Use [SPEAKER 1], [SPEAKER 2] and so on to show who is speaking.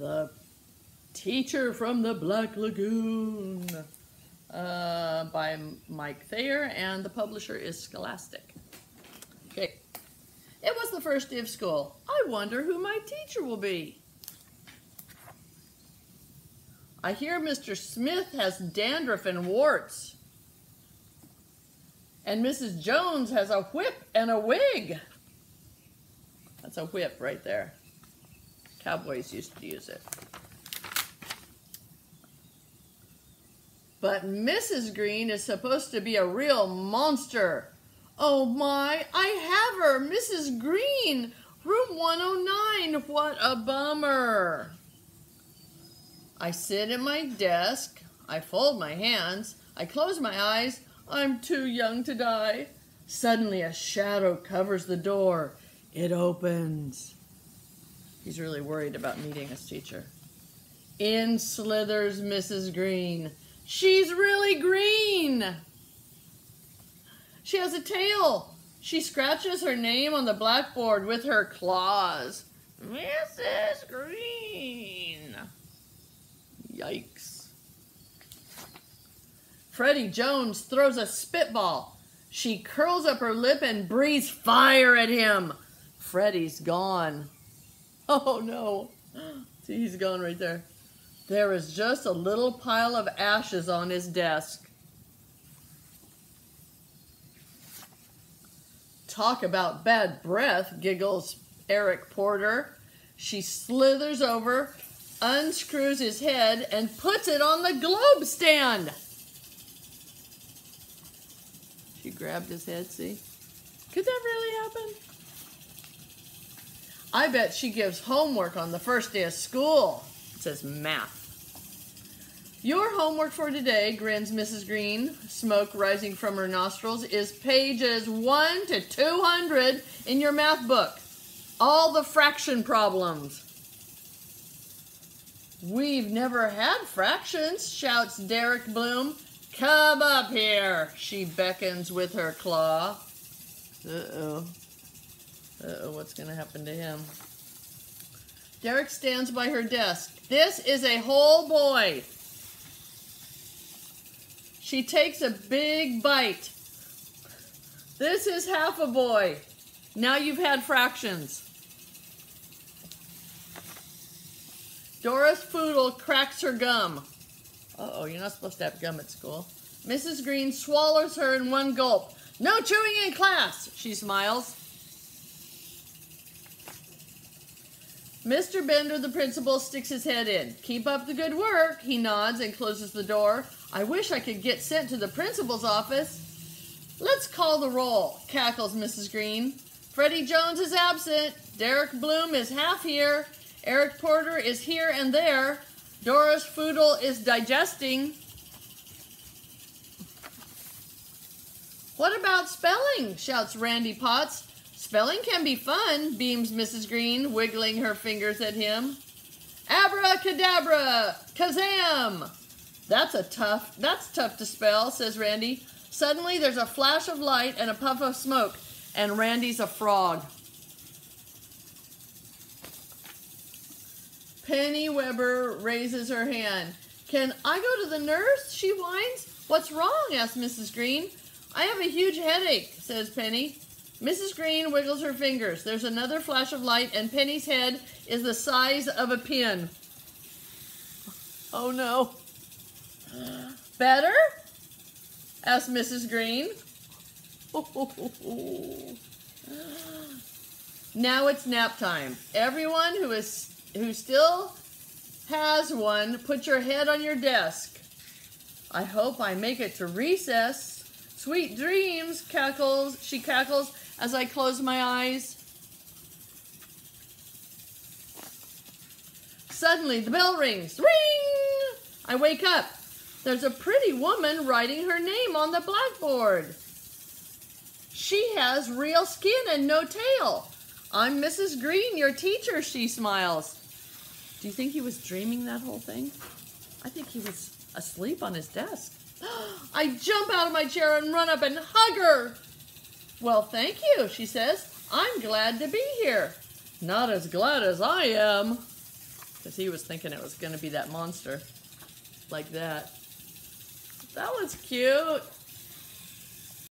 [SPEAKER 1] The Teacher from the Black Lagoon by Mike Thaler, and the publisher is Scholastic. Okay. It was the first day of school. I wonder who my teacher will be. I hear Mr. Smith has dandruff and warts. And Mrs. Jones has a whip and a wig. That's a whip right there. Cowboys used to use it. But Mrs. Green is supposed to be a real monster. Oh my, I have her, Mrs. Green, room 109. What a bummer. I sit at my desk, I fold my hands, I close my eyes. I'm too young to die. Suddenly a shadow covers the door. It opens. He's really worried about meeting his teacher. In slithers Mrs. Green. She's really green. She has a tail. She scratches her name on the blackboard with her claws. Mrs. Green. Yikes. Freddy Jones throws a spitball. She curls up her lip and breathes fire at him. Freddy's gone. Oh no. See, he's gone right there. There is just a little pile of ashes on his desk. Talk about bad breath, giggles Eric Porter. She slithers over, unscrews his head, and puts it on the globe stand. She grabbed his head, see? Could that really happen? I bet she gives homework on the first day of school. It says math. Your homework for today, grins Mrs. Green, smoke rising from her nostrils, is pages 1 to 200 in your math book. All the fraction problems. We've never had fractions, shouts Derek Bloom. Come up here, she beckons with her claw. Uh-oh. Uh-oh, what's going to happen to him? Derek stands by her desk. This is a whole boy. She takes a big bite. This is half a boy. Now you've had fractions. Doris Poodle cracks her gum. Uh-oh, you're not supposed to have gum at school. Mrs. Green swallows her in one gulp. No chewing in class, she smiles. Mr. Bender, the principal, sticks his head in. Keep up the good work, he nods and closes the door. I wish I could get sent to the principal's office. Let's call the roll, cackles Mrs. Green. Freddy Jones is absent. Derek Bloom is half here. Eric Porter is here and there. Doris Poodle is digesting. What about spelling? Shouts Randy Potts. Spelling can be fun, beams Mrs. Green, wiggling her fingers at him. Abracadabra! Kazam! That's tough to spell, says Randy. Suddenly there's a flash of light and a puff of smoke, and Randy's a frog. Penny Weber raises her hand. Can I go to the nurse? She whines. What's wrong? asks Mrs. Green. I have a huge headache, says Penny. Mrs. Green wiggles her fingers. There's another flash of light, and Penny's head is the size of a pin. Oh no. Better? asked Mrs. Green. Now it's nap time. Everyone who still has one, put your head on your desk. I hope I make it to recess. Sweet dreams, she cackles as I close my eyes. Suddenly the bell rings. Ring! I wake up. There's a pretty woman writing her name on the blackboard. She has real skin and no tail. I'm Mrs. Green, your teacher, she smiles. Do you think he was dreaming that whole thing? I think he was asleep on his desk. I jump out of my chair and run up and hug her. Well, thank you, she says. I'm glad to be here. Not as glad as I am. Because he was thinking it was going to be that monster. Like that. That was cute.